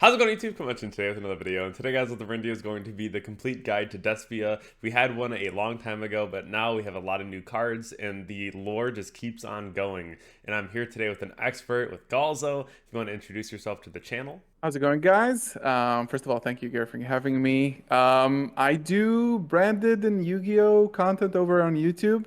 How's it going, YouTube? Come watching today with another video. And today, guys, what the video is going to be the complete guide to Despia. We had one a long time ago, but now we have a lot of new cards, and the lore just keeps on going. And I'm here today with an expert, with Galzo. If you want to introduce yourself to the channel. How's it going, guys? First of all, thank you, Gary, for having me. I do branded and Yu-Gi-Oh content over on YouTube.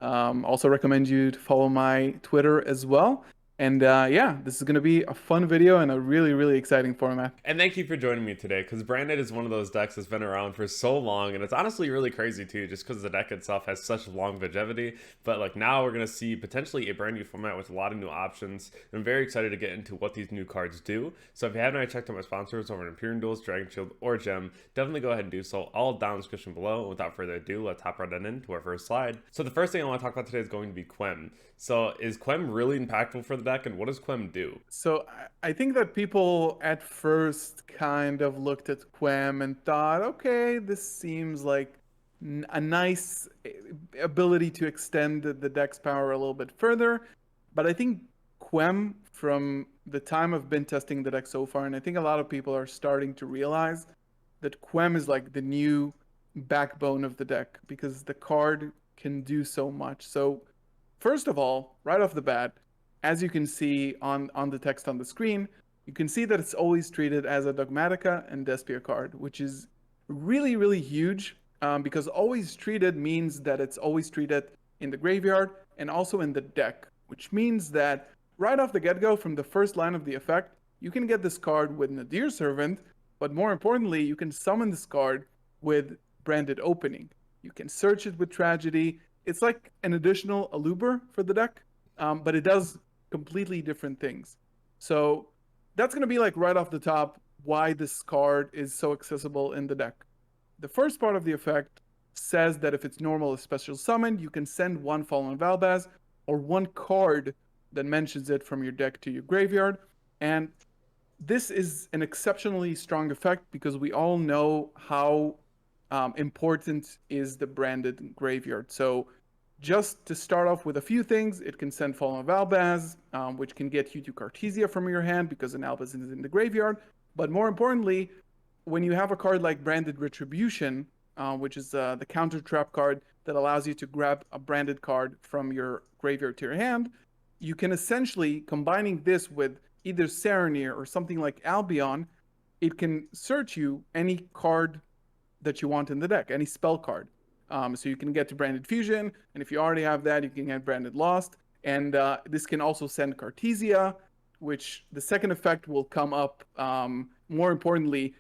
Also recommend you to follow my Twitter as well. And yeah, this is going to be a fun video and a really, really exciting format. And thank you for joining me today, because Branded is one of those decks that's been around for so long, and it's honestly really crazy too, just because the deck itself has such longevity. But like now we're gonna see potentially a brand new format with a lot of new options. I'm very excited to get into what these new cards do. So if you haven't already checked out my sponsors over at Imperial Duels, Dragon Shield, or Gem, definitely go ahead and do so. All down in the description below. And without further ado, let's hop right on into our first slide. So the first thing I want to talk about today is going to be Quinn. So is Quinn really impactful for the deck, and what does Quinn do? So I think that people at first kind of looked at Quem and thought, okay, this seems like a nice ability to extend the deck's power a little bit further. But I think Quem, from the time I've been testing the deck so far, and I think a lot of people are starting to realize that Quem is like the new backbone of the deck because the card can do so much. So first of all, right off the bat, as you can see on the text on the screen, you can see that it's always treated as a Dogmatica and Despia card, which is really, really huge because always treated means that it's always treated in the graveyard and also in the deck, which means that right off the get-go, from the first line of the effect, you can get this card with Nadir Servant, but more importantly, you can summon this card with Branded Opening. You can search it with Tragedy. It's like an additional Aluber for the deck, but it does completely different things. So that's going to be like right off the top why this card is so accessible in the deck. The first part of the effect says that if it's normal or special summoned, you can send one Fallen Valbaz or one card that mentions it from your deck to your graveyard. And this is an exceptionally strong effect because we all know how important is the branded graveyard. So just to start off with a few things, it can send Fallen Valbaz, which can get you to Cartesia from your hand because an Albaz is in the graveyard. But more importantly, when you have a card like Branded Retribution, which is the counter trap card that allows you to grab a branded card from your graveyard to your hand, you can essentially, combining this with either Serenir or something like Albion, it can search you any card that you want in the deck, any spell card. So you can get to Branded Fusion, and if you already have that, you can get Branded Lost. And this can also send Cartesia, which the second effect will come up. More importantly,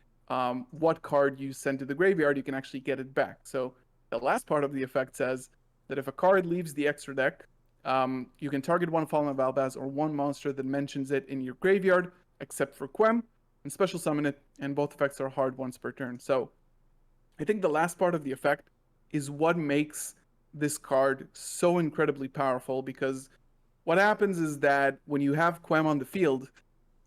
what card you send to the graveyard, you can actually get it back. So the last part of the effect says that if a card leaves the extra deck, you can target one Fallen Valbaz or one monster that mentions it in your graveyard, except for Quem, and special summon it, and both effects are hard once per turn. So I think the last part of the effect is what makes this card so incredibly powerful, because what happens is that when you have Quem on the field,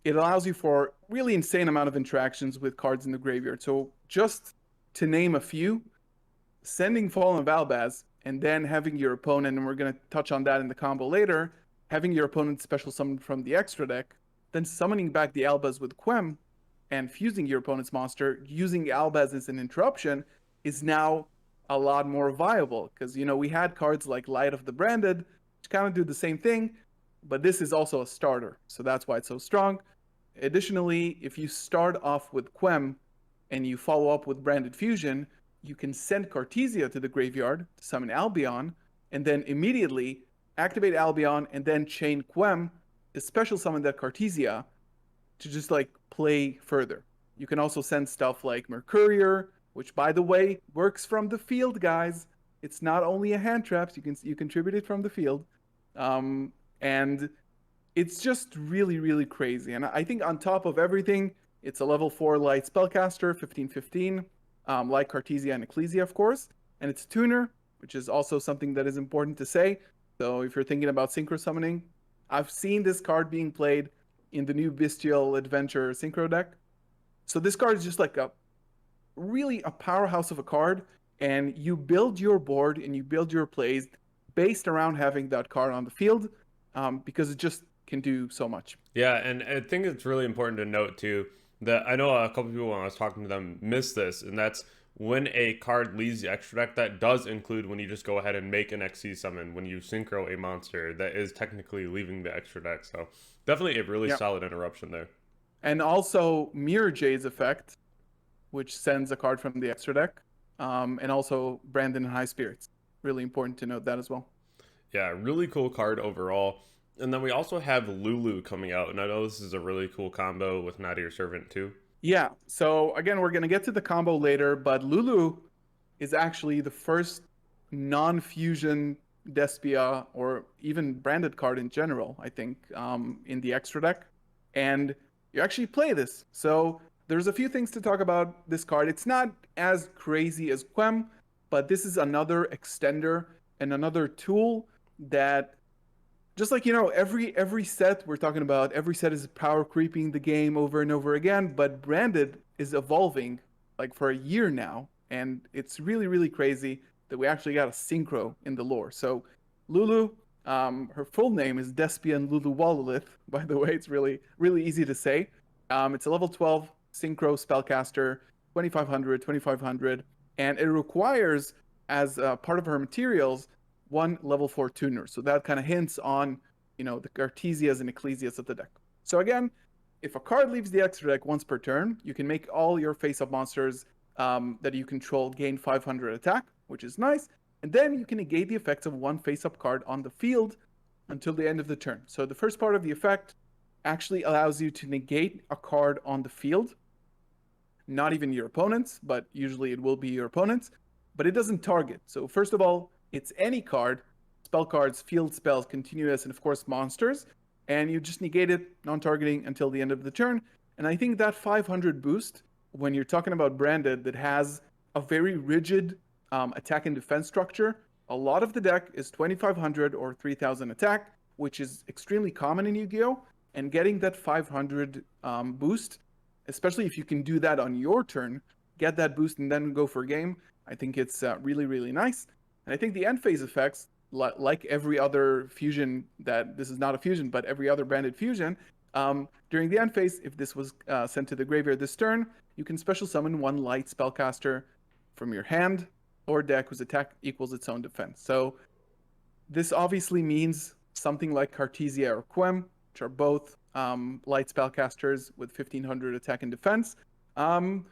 it allows you for really insane amount of interactions with cards in the graveyard. So just to name a few, sending Fallen Valbaz and then having your opponent, and we're going to touch on that in the combo later, having your opponent special summon from the extra deck, then summoning back the Albaz with Quem and fusing your opponent's monster, using Albaz as an interruption, is now a lot more viable because, you know, we had cards like Light of the Branded, which kind of do the same thing, but this is also a starter, so that's why it's so strong. Additionally, if you start off with Quem and you follow up with Branded Fusion, you can send Cartesia to the graveyard to summon Albion, and then immediately activate Albion and then chain Quem to special summon that Cartesia to just like play further. You can also send stuff like Mercurier, which, by the way, works from the field, guys. It's not only a hand trap. You contribute it from the field, and it's just really, really crazy. And I think on top of everything, it's a level 4 light spellcaster, 15/15, like Cartesia and Ecclesia, of course, and it's a tuner, which is also something that is important to say. So if you're thinking about synchro summoning, I've seen this card being played in the new Bestial Adventure synchro deck. So this card is just like really a powerhouse of a card, and you build your board and you build your plays based around having that card on the field, because it just can do so much. Yeah, and I think it's really important to note too That I know a couple people when I was talking to them missed this, and that's when a card leaves the extra deck. That does include when you just go ahead and make an XC summon when you synchro a monster that is technically leaving the extra deck. So definitely a really Yeah. solid interruption there. And also Mirror Jade's effect, which sends a card from the extra deck. And also Brandon and High Spirits. Really important to note that as well. Yeah, really cool card overall. And then we also have Lulu coming out, and I know this is a really cool combo with Not Your Servant too. Yeah. So again, we're gonna get to the combo later, but Lulu is actually the first non-fusion Despia or even branded card in general, I think, in the extra deck. And you actually play this. So there's a few things to talk about this card. It's not as crazy as Quem, but this is another extender and another tool that just like every set we're talking about, every set is power creeping the game over and over again, but branded is evolving like for a year now, and it's really crazy that we actually got a synchro in the lore. So Lulu, her full name is Despia and Lulu Wallolith, by the way. It's really easy to say. It's a level 12 synchro spellcaster, 2500 2500, and it requires as part of her materials one level 4 tuner. So that kind of hints on, the Cartesias and Ecclesias of the deck. So again, if a card leaves the extra deck once per turn, you can make all your face-up monsters that you control gain 500 attack, which is nice. And then you can negate the effects of one face-up card on the field until the end of the turn. So the first part of the effect actually allows you to negate a card on the field, not even your opponents, but usually it will be your opponents, but it doesn't target. So first of all, it's any card, spell cards, field spells, continuous, and of course monsters, and you just negate it, non-targeting until the end of the turn. And I think that 500 boost, when you're talking about branded that has a very rigid attack and defense structure, a lot of the deck is 2500 or 3000 attack, which is extremely common in Yu-Gi-Oh! And getting that 500 boost, especially if you can do that on your turn, get that boost and then go for a game, I think it's really nice. And I think the end phase effects, like every other fusion, that this is not a fusion, but every other branded fusion, during the end phase, if this was sent to the graveyard this turn, you can special summon one light spellcaster from your hand or deck whose attack equals its own defense. So this obviously means something like Cartesia or Quem, which are both light spellcasters with 1500 attack and defense. I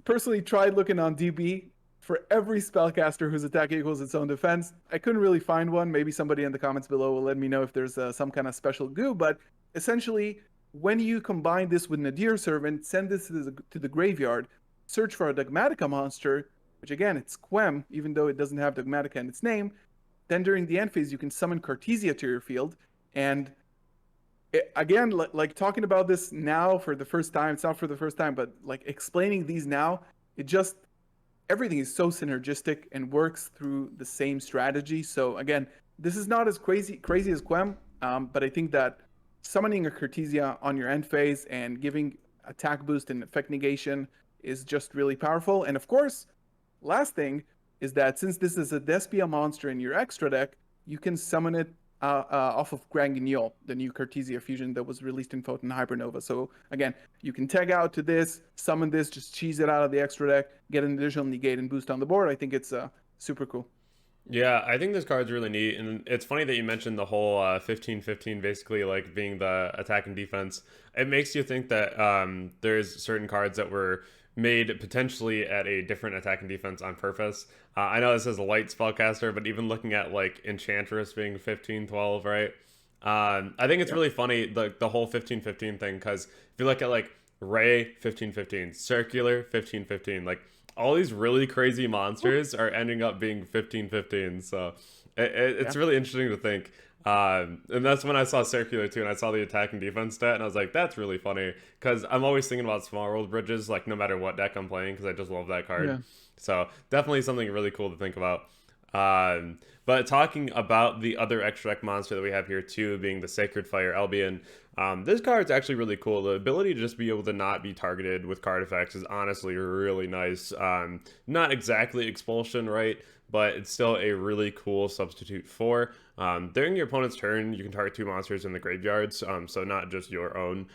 personally tried looking on DB for every spellcaster whose attack equals its own defense. I couldn't really find one. Maybe somebody in the comments below will let me know if there's some kind of special goo. But essentially, when you combine this with Nadir Servant, send this to the graveyard, search for a Dogmatica monster, which again, it's Quem, even though it doesn't have Dogmatica in its name. Then during the end phase, you can summon Cartesia to your field. And again, like talking about this now for the first time, it's not for the first time, but like explaining these now, it just everything is so synergistic and works through the same strategy. So again, this is not as crazy as Quem, but I think that summoning a Cartesia on your end phase and giving attack boost and effect negation is just really powerful. And of course, last thing is that since this is a Despia monster in your extra deck, you can summon it off of Grand Guignol, the new Cartesia fusion that was released in Photon Hypernova. So again, you can tag out to this, summon this, just cheese it out of the extra deck, get an additional negate and boost on the board. I think it's super cool. Yeah, I think this card's really neat, and it's funny that you mentioned the whole 15-15 basically like being the attack and defense. It makes you think that there's certain cards that were made potentially at a different attack and defense on purpose. I know this is a light spellcaster, but even looking at like Enchantress being 15-12, right? I think it's Yeah. really funny the whole 15-15 thing, because if you look at like Ray 15-15, Circular 15-15, like all these really crazy monsters are ending up being 15-15. So it's Yeah. really interesting to think. And that's when I saw Circular too, and I saw the attack and defense stat, and I was like, that's really funny, because I'm always thinking about Small World Bridges, like no matter what deck I'm playing, because I just love that card. Yeah. So definitely something really cool to think about. But talking about the other extra deck monster that we have here too, being the Sacred Fire Albion, this card's actually really cool. The ability to just be able to not be targeted with card effects is honestly really nice. Not exactly expulsion, right? But it's still a really cool substitute for During your opponent's turn, you can target two monsters in the graveyards, so not just your own.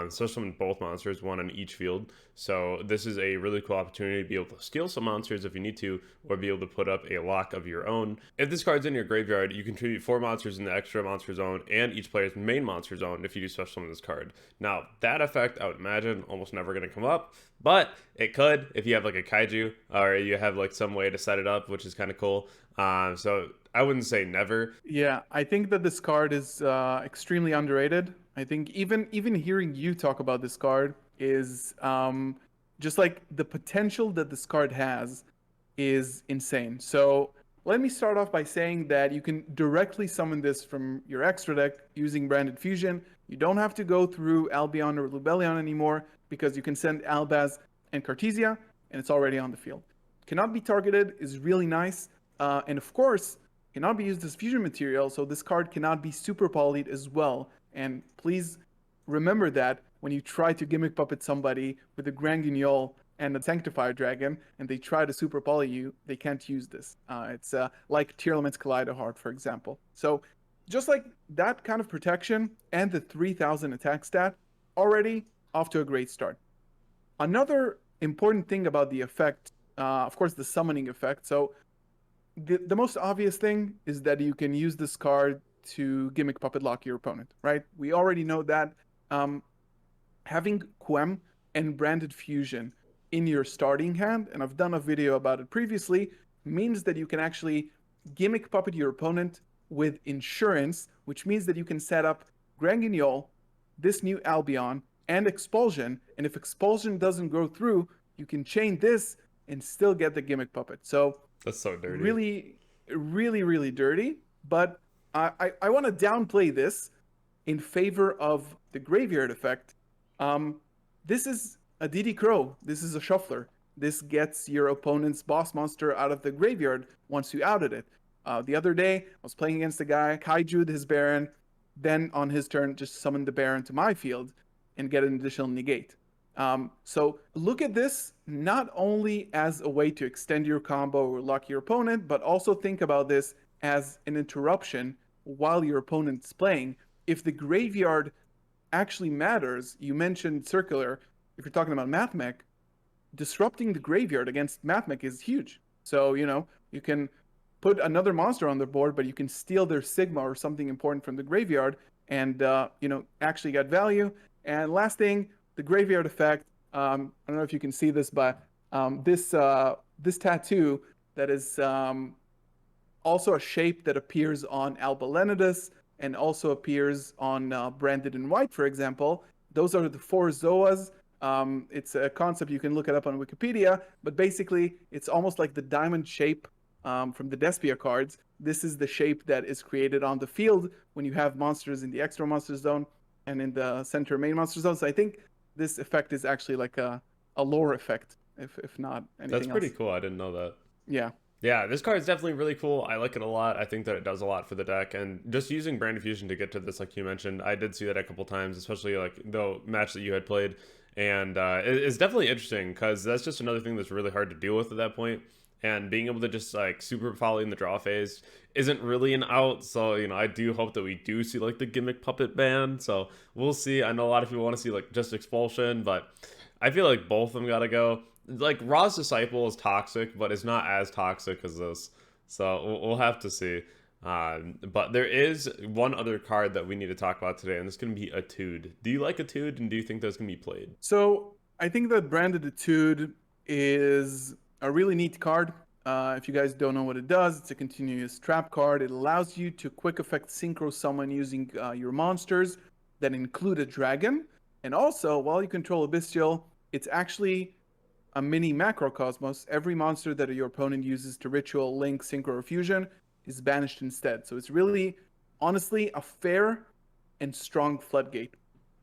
So summon both monsters, one on each field. So this is a really cool opportunity to be able to steal some monsters if you need to, or be able to put up a lock of your own. If this card's in your graveyard, you can contribute four monsters in the extra monster zone and each player's main monster zone if you do special summon this card. Now, that effect, I would imagine, almost never going to come up, but it could if you have like a kaiju or you have like some way to set it up, which is kind of cool. So I wouldn't say never. Yeah, I think that this card is extremely underrated. I think even hearing you talk about this card is just like the potential that this card has is insane. So let me start off by saying that you can directly summon this from your extra deck using Branded Fusion. You don't have to go through Albion or Lubellion anymore because you can send Albaz and Cartesia and it's already on the field. Cannot be targeted is really nice. And of course, cannot be used as fusion material, so this card cannot be super polyed as well. And please remember that when you try to gimmick puppet somebody with a Grand Guignol and a Sanctifier Dragon, and they try to super poly you, they can't use this. It's like Tearlament's Kaleidoheart, for example. So just like that kind of protection and the 3000 attack stat, already off to a great start. Another important thing about the effect, of course, the summoning effect. So the most obvious thing is that you can use this card to gimmick puppet lock your opponent, right? We already know that having Quem and Branded Fusion in your starting hand, and I've done a video about it previously, means that you can actually gimmick puppet your opponent with insurance, which means that you can set up Grand Guignol, this new Albion, and Expulsion, and if Expulsion doesn't go through, you can chain this and still get the gimmick puppet. So That's so dirty. really dirty. But I want to downplay this in favor of the graveyard effect. This is a DD Crow. This is a shuffler. This gets your opponent's boss monster out of the graveyard once you outed it. The other day, I was playing against a guy, kaiju'd his Baron, then on his turn, just summoned the Baron to my field and get an additional negate. So look at this not only as a way to extend your combo or lock your opponent, but also think about this as an interruption while your opponent's playing. If the graveyard actually matters, you mentioned circular. If you're talking about Mathmech, disrupting the graveyard against Mathmech is huge. So, you can put another monster on the board, but you can steal their Sigma or something important from the graveyard and, actually get value. And last thing, the graveyard effect. I don't know if you can see this, but this tattoo that is also a shape that appears on Alba Lenidus and also appears on Branded in White, for example. Those are the four Zoas. It's a concept you can look it up on Wikipedia, but basically it's almost like the diamond shape from the Despia cards. This is the shape that is created on the field when you have monsters in the extra monster zone and in the center main monster zone. So I think this effect is actually like a lore effect, if not anything That's pretty else. cool. I didn't know that. Yeah. Yeah, this card is definitely really cool. I like it a lot. I think that it does a lot for the deck, and just using Brand Fusion to get to this, like you mentioned, I did see that a couple times, especially like the match that you had played, and it's definitely interesting because that's just another thing that's really hard to deal with at that point. And being able to just like super volley in the draw phase isn't really an out. So, I do hope that we do see like the gimmick puppet ban. So we'll see. I know a lot of people want to see like just expulsion, but I feel like both of them gotta go. Like Ra's Disciple is toxic, but it's not as toxic as this. So we'll have to see. But there is one other card that we need to talk about today, and it's going to be Etude. Do you like Etude, and do you think that's going to be played? So I think that Branded Etude is a really neat card. If you guys don't know what it does, it's a continuous trap card. It allows you to quick effect synchro summon using your monsters that include a dragon. And also, while you control a bestial, it's actually a mini macrocosmos. Every monster that your opponent uses to ritual, link, synchro, or fusion is banished instead. So it's really, honestly, a fair and strong floodgate.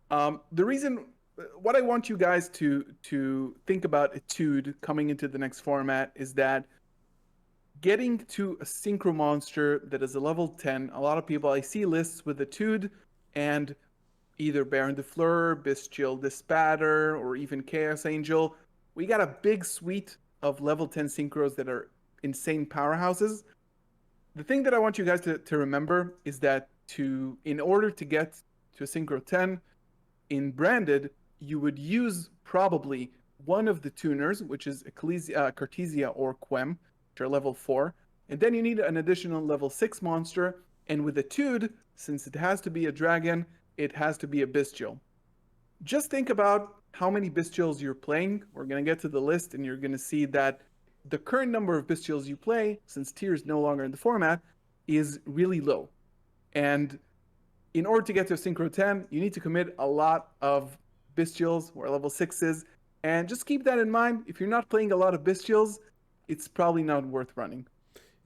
The reason, what I want you guys to think about Etude coming into the next format is that getting to a synchro monster that is a level 10, a lot of people, I see lists with Etude and either Baron de Fleur, Bestial Dispatter, or even Chaos Angel. We got a big suite of level 10 synchros that are insane powerhouses. The thing that I want you guys to remember is that in order to get to a Synchro 10 in branded, you would use probably one of the tuners, which is Cartesia or Quem, which are level 4. And then you need an additional level 6 monster. And with Etude, since it has to be a dragon, it has to be a bestial. Just think about how many bestials you're playing. We're going to get to the list, and you're going to see that the current number of bestials you play, since tier is no longer in the format, is really low. And in order to get to a Synchro 10, you need to commit a lot of bestials or level 6s. And just keep that in mind. If you're not playing a lot of bestials, it's probably not worth running.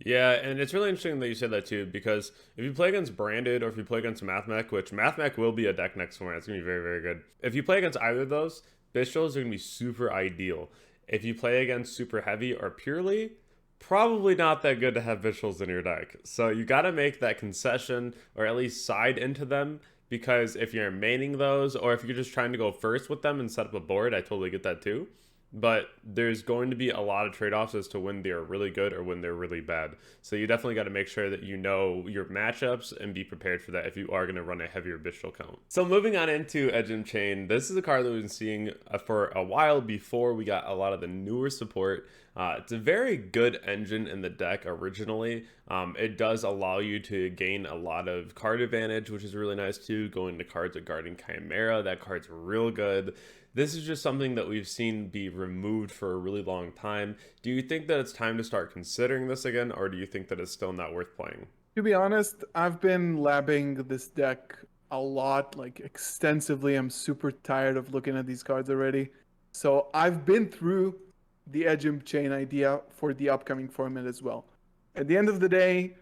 Yeah, and it's really interesting that you said that too, because if you play against Branded or if you play against MathMech, which MathMech will be a deck next format, it's going to be very, very good. If you play against either of those, Bestials are going to be super ideal. If you play against Super Heavy or Purely, probably not that good to have Bestials in your deck. So you got to make that concession or at least side into them, because if you're maining those or if you're just trying to go first with them and set up a board, I totally get that too. But there's going to be a lot of trade-offs as to when they're really good or when they're really bad. So you definitely got to make sure that you know your matchups and be prepared for that if you are going to run a heavier bestial count. So moving on into Edge Chain, this is a card that we've been seeing for a while before we got a lot of the newer support. It's a very good engine in the deck originally. It does allow you to gain a lot of card advantage, which is really nice too. Going to cards like Guardian Chimera, that card's real good. This is just something that we've seen be removed for a really long time. Do you think that it's time to start considering this again, or do you think that it's still not worth playing? To be honest, I've been labbing this deck a lot, like extensively. I'm super tired of looking at these cards already. So I've been through the Edge Chain idea for the upcoming format as well. At the end of the day,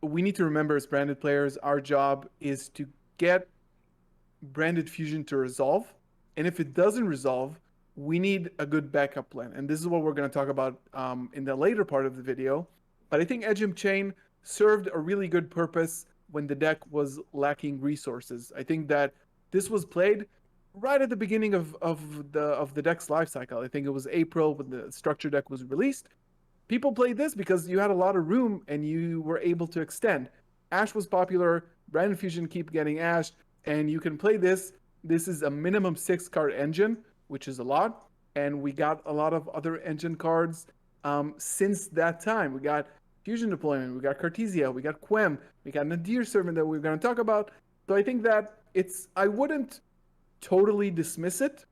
we need to remember as branded players, our job is to get branded fusion to resolve. And if it doesn't resolve, we need a good backup plan. And this is what we're going to talk about in the later part of the video. But I think Edge Chain served a really good purpose when the deck was lacking resources. I think that this was played right at the beginning of the deck's life cycle. I think it was April when the structure deck was released. People played this because you had a lot of room and you were able to extend. Ash was popular, Branded Fusion keep getting Ash, and you can play this. This is a minimum 6-card engine, which is a lot. And we got a lot of other engine cards since that time. We got Fusion Deployment, we got Cartesia, we got Quem, we got Nadir Servant that we're going to talk about. So I think that I wouldn't totally dismiss it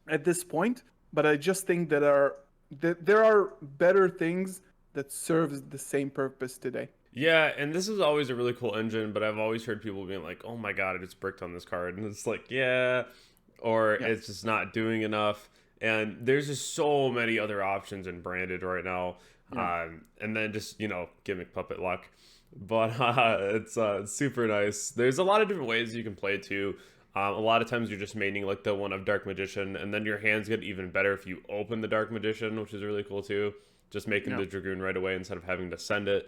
at this point, but I just think that there are better things that serves the same purpose today. Yeah, and this is always a really cool engine, but I've always heard people being like, "Oh my god, I just bricked on this card," and it's like, yeah, or Yeah. it's just not doing enough. And there's just so many other options in branded right now, Yeah. and then just gimmick puppet luck. But it's super nice. There's a lot of different ways you can play too. A lot of times you're just maining like the one of Dark Magician, and then your hands get even better if you open the Dark Magician, which is really cool too. Just making Yeah. the Dragoon right away instead of having to send it,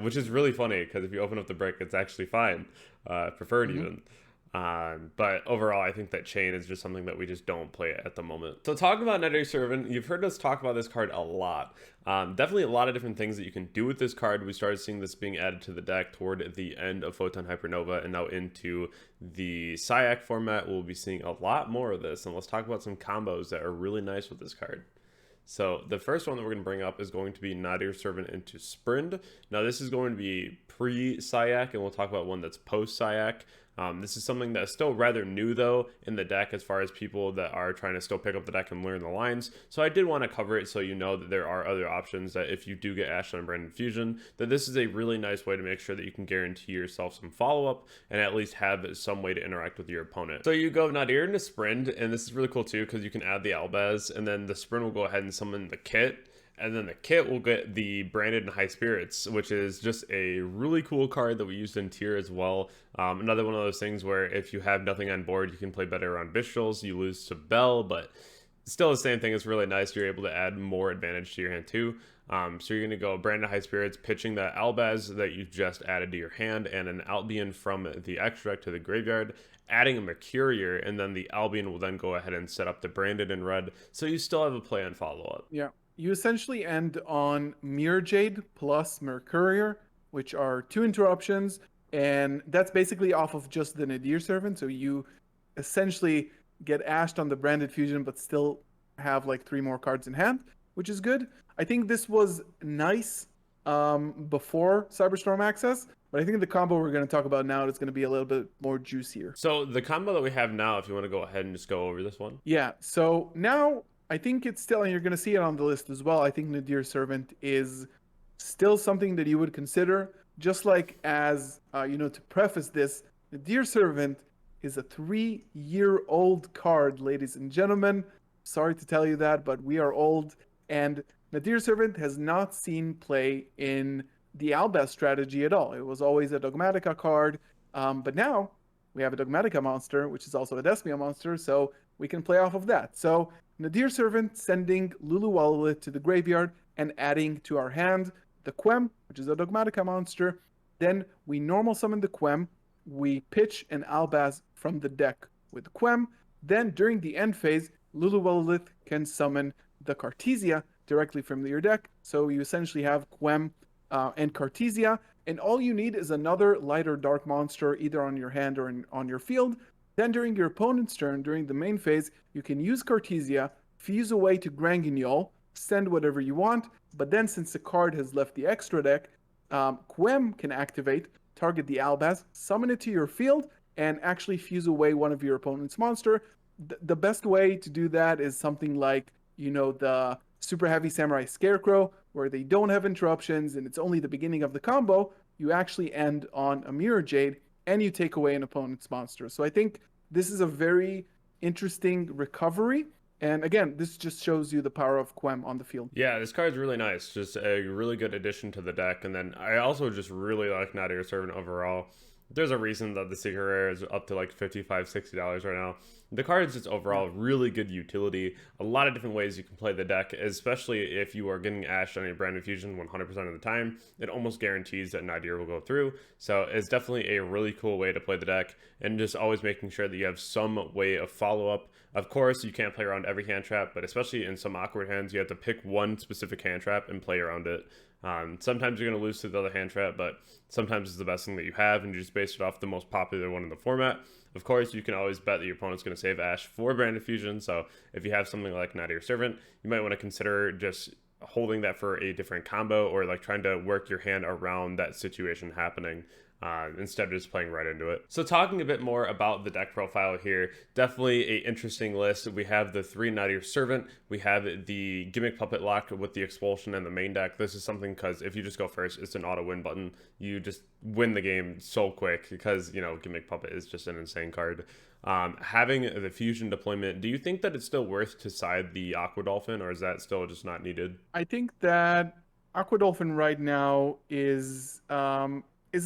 which is really funny because if you open up the brick, it's actually fine, preferred Mm-hmm. even. But overall, I think that Chain is just something that we just don't play at the moment. So talking about Nether Servant, you've heard us talk about this card a lot. Definitely a lot of different things that you can do with this card. We started seeing this being added to the deck toward the end of Photon Hypernova and now into the Cyac format. We'll be seeing a lot more of this, and let's talk about some combos that are really nice with this card. So the first one that we're going to bring up is going to be Nadir Servant into Sprind. Now this is going to be pre-Cyac, and we'll talk about one that's post-Cyac. This is something that's still rather new, though, in the deck as far as people that are trying to still pick up the deck and learn the lines. So I did want to cover it so you know that there are other options, that if you do get Ashland and Branded Fusion, that this is a really nice way to make sure that you can guarantee yourself some follow-up and at least have some way to interact with your opponent. So you go Nadir into Sprind, and this is really cool, too, because you can add the Albaz, and then the Sprind will go ahead and summon the Kit. And then the kit will get the Branded and High Spirits, which is just a really cool card that we used in tier as well. Another one of those things where if you have nothing on board, you can play better on Bestials. You lose to Bell, but still the same thing. It's really nice. You're able to add more advantage to your hand too. So you're going to go Branded High Spirits, pitching that Albaz that you just added to your hand, and an Albion from the extract to the graveyard, adding a Mercurier, and then the Albion will then go ahead and set up the Branded in red. So you still have a play on follow-up. Yeah. You essentially end on Mirror Jade plus Mercurier. which are 2 interruptions, and that's basically off of just the Nadir Servant. So you essentially get ashed on the branded fusion, but still have like 3 more cards in hand, which is good. I think this was nice before Cyberstorm access, but I think the combo we're going to talk about now is going to be a little bit more juicier. So the combo that we have now, if you want to go ahead and just go over this one. Yeah, so now I think it's still, and you're going to see it on the list as well. I think Nadir Servant is still something that you would consider, just like as, to preface this, Nadir Servant is a 3-year-old card, ladies and gentlemen. Sorry to tell you that, but we are old, and Nadir Servant has not seen play in the Albaz strategy at all. It was always a Dogmatica card, but now we have a Dogmatica monster, which is also a Despia monster, so we can play off of that. So Nadir Servant sending Lulu Wallet to the graveyard and adding to our hand the Quem, which is a Dogmatica monster. Then we normal summon the Quem, we pitch an Albaz from the deck with Quem. Then during the end phase, Lulu Wallet can summon the Cartesia directly from your deck. So you essentially have Quem and Cartesia, and all you need is another light or dark monster either on your hand or on your field. Then during your opponent's turn, during the main phase, you can use Cartesia, fuse away to Granguignol, send whatever you want, but then since the card has left the extra deck, Quem can activate, target the Albaz, summon it to your field, and actually fuse away one of your opponent's monster. The best way to do that is something like, the Super Heavy Samurai Scarecrow, where they don't have interruptions and it's only the beginning of the combo. You actually end on a Mirror Jade and you take away an opponent's monster. So I think this is a very interesting recovery. And again, this just shows you the power of Quem on the field. Yeah, this card's really nice. Just a really good addition to the deck. And then I also just really like Nadir Servant overall. There's a reason that the Secret Rare is up to like $55, $60 right now. The card is just overall really good utility. A lot of different ways you can play the deck, especially if you are getting ashed on your brand infusion 100% of the time. It almost guarantees that Nadir will go through. So it's definitely a really cool way to play the deck, and just always making sure that you have some way of follow-up. Of course, you can't play around every hand trap, but especially in some awkward hands, you have to pick one specific hand trap and play around it. Sometimes you're going to lose to the other hand trap, but sometimes it's the best thing that you have, and you just base it off the most popular one in the format. Of course, you can always bet that your opponent's going to save Ash for Brand Fusion, so if you have something like Nadir Servant, you might want to consider just holding that for a different combo, or like trying to work your hand around that situation happening. Instead of just playing right into it. So talking a bit more about the deck profile here, definitely a interesting list. We have the 3 Nadir Servant, we have the Gimmick Puppet lock with the Expulsion and the main deck. This is something because if you just go first, it's an auto win button. You just win the game so quick because, Gimmick Puppet is just an insane card. Having the fusion deployment, do you think that it's still worth to side the Aqua Dolphin, or is that still just not needed? I think that Aqua Dolphin right now is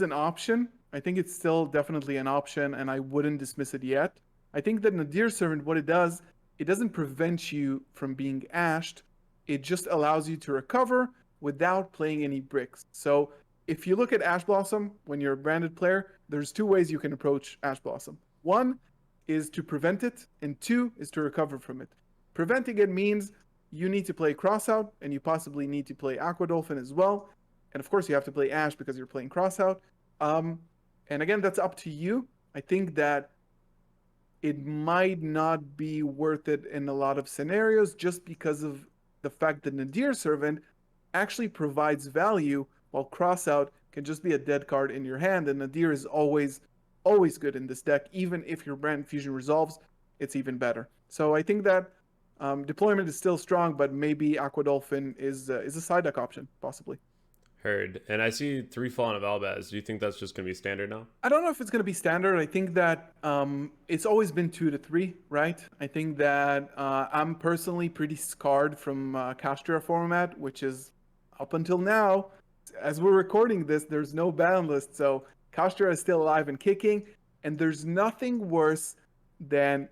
an option. I think it's still definitely an option, and I wouldn't dismiss it yet. I think that Nadir Servant, what it does, it doesn't prevent you from being ashed. It just allows you to recover without playing any bricks. So if you look at Ash Blossom, when you're a branded player, there's 2 ways you can approach Ash Blossom. 1 is to prevent it, and 2 is to recover from it. Preventing it means you need to play Crossout, and you possibly need to play Aqua Dolphin as well. And of course, you have to play Ash because you're playing Crossout. And again, that's up to you. I think that it might not be worth it in a lot of scenarios just because of the fact that Nadir Servant actually provides value, while Crossout can just be a dead card in your hand. And Nadir is always good in this deck. Even if your Brand Fusion resolves, it's even better. So I think that deployment is still strong, but maybe Aqua Dolphin is a side deck option, possibly. Heard. And I see 3 Fallen of Albaz. Do you think that's just going to be standard now? I don't know if it's going to be standard. I think that it's always been 2 to 3, right? I think that I'm personally pretty scarred from Castria format, which is up until now, as we're recording this, there's no ban list. So Castria is still alive and kicking, and there's nothing worse than,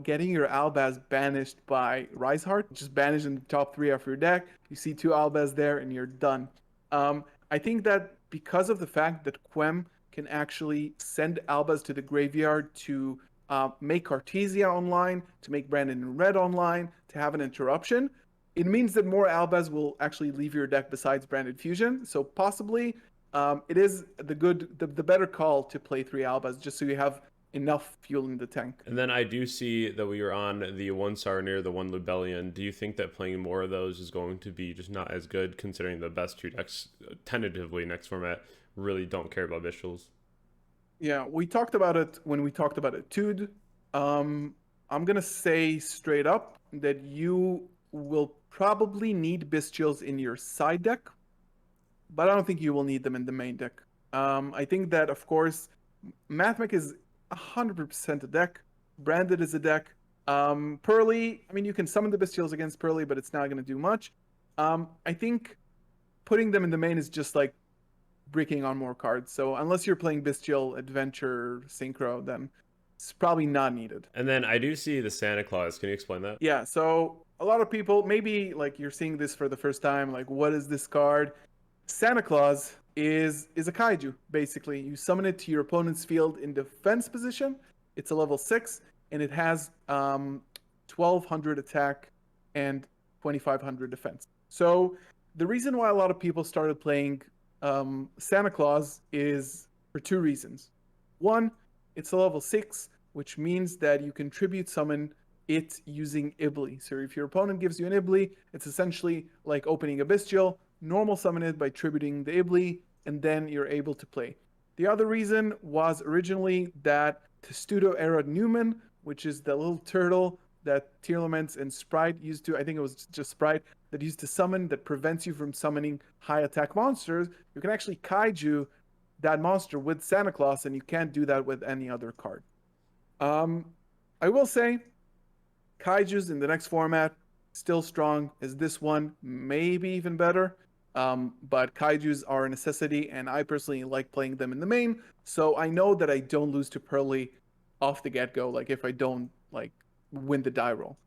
getting your Albaz banished by Riseheart. Just banish in the top 3 of your deck. You see 2 Albaz there, and you're done. I think that because of the fact that Quem can actually send Albaz to the graveyard to make Cartesia online, to make Brandon in Red online, to have an interruption, it means that more Albaz will actually leave your deck besides Branded Fusion. So possibly it is the better call to play 3 Albas just so you have enough fuel in the tank. And then I do see that we were on the one Sarnir, the one Lubellion. Do you think that playing more of those is going to be just not as good, considering the best two decks tentatively next format really don't care about Visuals? Yeah, we talked about it when we talked about Etude. I'm gonna say straight up that you will probably need Bestials in your side deck, but I don't think you will need them in the main deck. I think that, of course, Mathmech is 100% a deck. Branded is a deck. Pearly, I mean, you can summon the Bestials against Pearly, but it's not going to do much. I think putting them in the main is just like bricking on more cards. So unless you're playing Bestial, Adventure, Synchro, then it's probably not needed. And then I do see the Santa Claus. Can you explain that? Yeah, so a lot of people, maybe like you're seeing this for the first time, like what is this card? Santa Claus is a kaiju, basically. You summon it to your opponent's field in defense position. It's a level 6, and it has 1200 attack and 2500 defense. So the reason why a lot of people started playing Santa Claus is for 2 reasons. One, it's a level 6, which means that you can tribute summon it using Ibli. So if your opponent gives you an Ibli, it's essentially like opening a Bestial, normal summon it by tributing the Ibli, and then you're able to play. The other reason was originally that Testudo era Newman, which is the little turtle that Tearlaments and Sprite used to, I think it was just Sprite, that used to summon, that prevents you from summoning high attack monsters. You can actually kaiju that monster with Santa Claus, and you can't do that with any other card. I will say, kaijus in the next format still strong as this one, maybe even better. But kaijus are a necessity, and I personally like playing them in the main. So I know that I don't lose to Pearly off the get-go, like if I don't like win the die roll.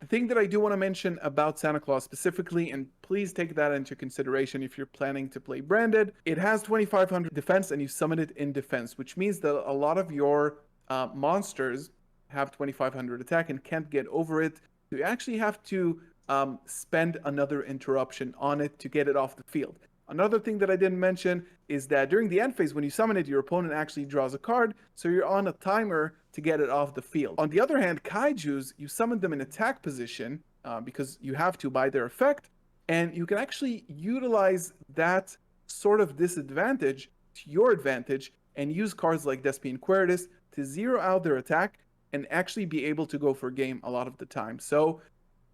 The thing that I do want to mention about Santa Claus specifically, and please take that into consideration if you're planning to play branded, it has 2500 defense and you summon it in defense, which means that a lot of your monsters have 2500 attack and can't get over it. You actually have to spend another interruption on it to get it off the field. Another thing that I didn't mention is that during the end phase, when you summon it, your opponent actually draws a card, so you're on a timer to get it off the field. On the other hand, kaijus, you summon them in attack position because you have to by their effect, and you can actually utilize that sort of disadvantage to your advantage and use cards like Despia and Queritus to zero out their attack and actually be able to go for game a lot of the time. So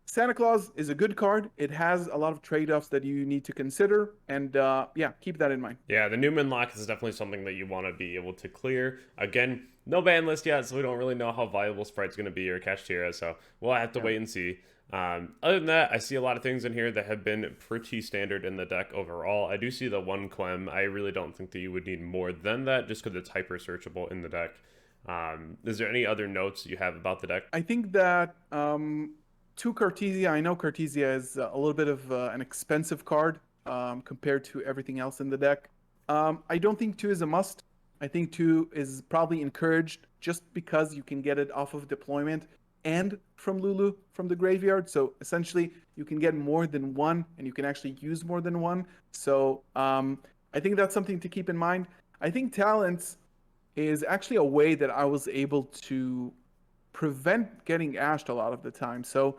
Santa Claus is a good card. It has a lot of trade-offs that you need to consider, and yeah, keep that in mind. Yeah, the Newman lock is definitely something that you want to be able to clear. Again, no ban list yet, so we don't really know how viable Sprite's going to be or Kashtira, so we'll have to wait and see. Other than that, I see a lot of things in here that have been pretty standard in the deck overall. I do see the one Quem. I really don't think that you would need more than that just because it's hyper searchable in the deck. Is there any other notes you have about the deck? I think that to Cartesia, I know Cartesia is a little bit of an expensive card compared to everything else in the deck. I don't think 2 is a must. I think 2 is probably encouraged just because you can get it off of deployment and from Lulu from the graveyard. So essentially, you can get more than one, and you can actually use more than one. So I think that's something to keep in mind. I think Talents is actually a way that I was able to prevent getting ashed a lot of the time. So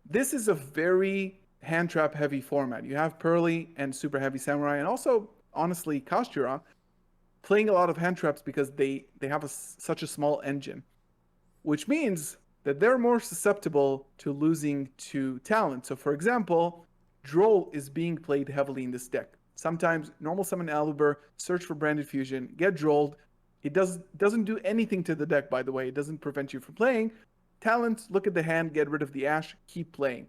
this is a very hand trap heavy format. You have Pearly and Super Heavy Samurai, and also honestly Kashtira playing a lot of hand traps because they have such a small engine, which means that they're more susceptible to losing to talent. So for example, Droll is being played heavily in this deck. Sometimes normal summon Aluber, search for Branded Fusion, get Drolled. It doesn't do anything to the deck, by the way. It doesn't prevent you from playing. Talent, look at the hand, get rid of the Ash, keep playing.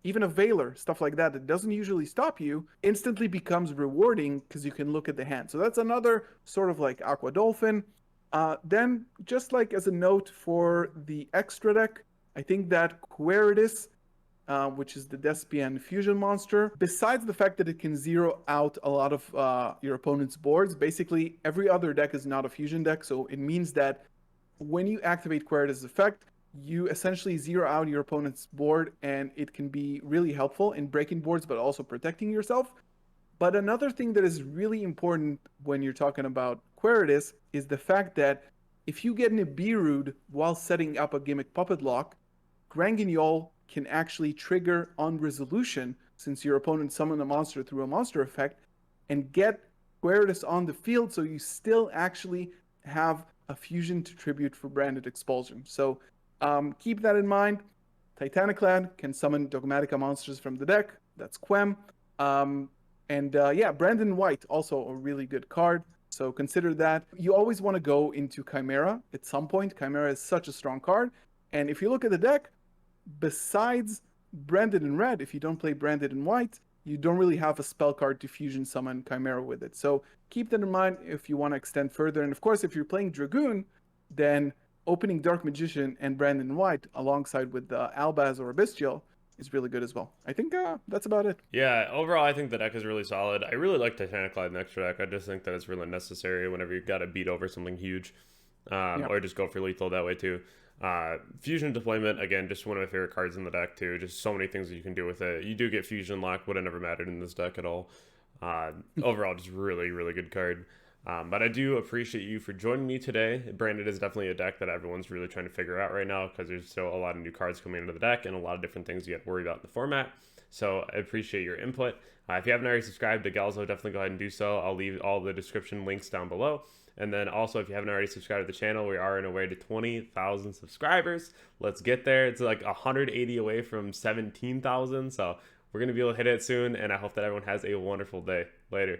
Even a Veiler, stuff like that, that doesn't usually stop you, instantly becomes rewarding because you can look at the hand. So that's another sort of like Aqua Dolphin. Then, just like as a note for the extra deck, I think that Queritus, which is the Despian fusion monster, besides the fact that it can zero out a lot of your opponent's boards, basically every other deck is not a fusion deck, so it means that when you activate Queritus' effect, you essentially zero out your opponent's board, and it can be really helpful in breaking boards, but also protecting yourself. But another thing that is really important when you're talking about Queritus is the fact that if you get Nibiru'd while setting up a gimmick puppet lock, Granguignol can actually trigger on resolution since your opponent summoned a monster through a monster effect and get Queritus on the field so you still actually have a fusion to tribute for branded expulsion. So keep that in mind. Titaniclad can summon Dogmatica monsters from the deck. That's Quem. And yeah, Brandon White, also a really good card. So consider that. You always want to go into Chimera at some point. Chimera is such a strong card. And if you look at the deck, besides Branded in red, if you don't play Branded in white, you don't really have a spell card to fusion summon Chimera with it. So keep that in mind if you want to extend further. And of course, if you're playing Dragoon, then opening Dark Magician and Brandon White alongside with Albaz or Bestial is really good as well. I think that's about it. Yeah, overall, I think the deck is really solid. I really like Titanic Clyde in extra deck. I just think that it's really necessary whenever you've got to beat over something huge, Yeah. or just go for lethal that way too. Fusion deployment, again, just one of my favorite cards in the deck too. Just so many things that you can do with it. You do get fusion lock, would have never mattered in this deck at all. Overall, just really, really good card. But I do appreciate you for joining me today. Branded is definitely a deck that everyone's really trying to figure out right now because there's still a lot of new cards coming into the deck and a lot of different things you have to worry about in the format. So I appreciate your input. If you haven't already subscribed to Galzo, definitely go ahead and do so. I'll leave all the description links down below. And then also, if you haven't already subscribed to the channel, we are on our way to 20,000 subscribers. Let's get there. It's like 180 away from 17,000. So we're going to be able to hit it soon. And I hope that everyone has a wonderful day. Later.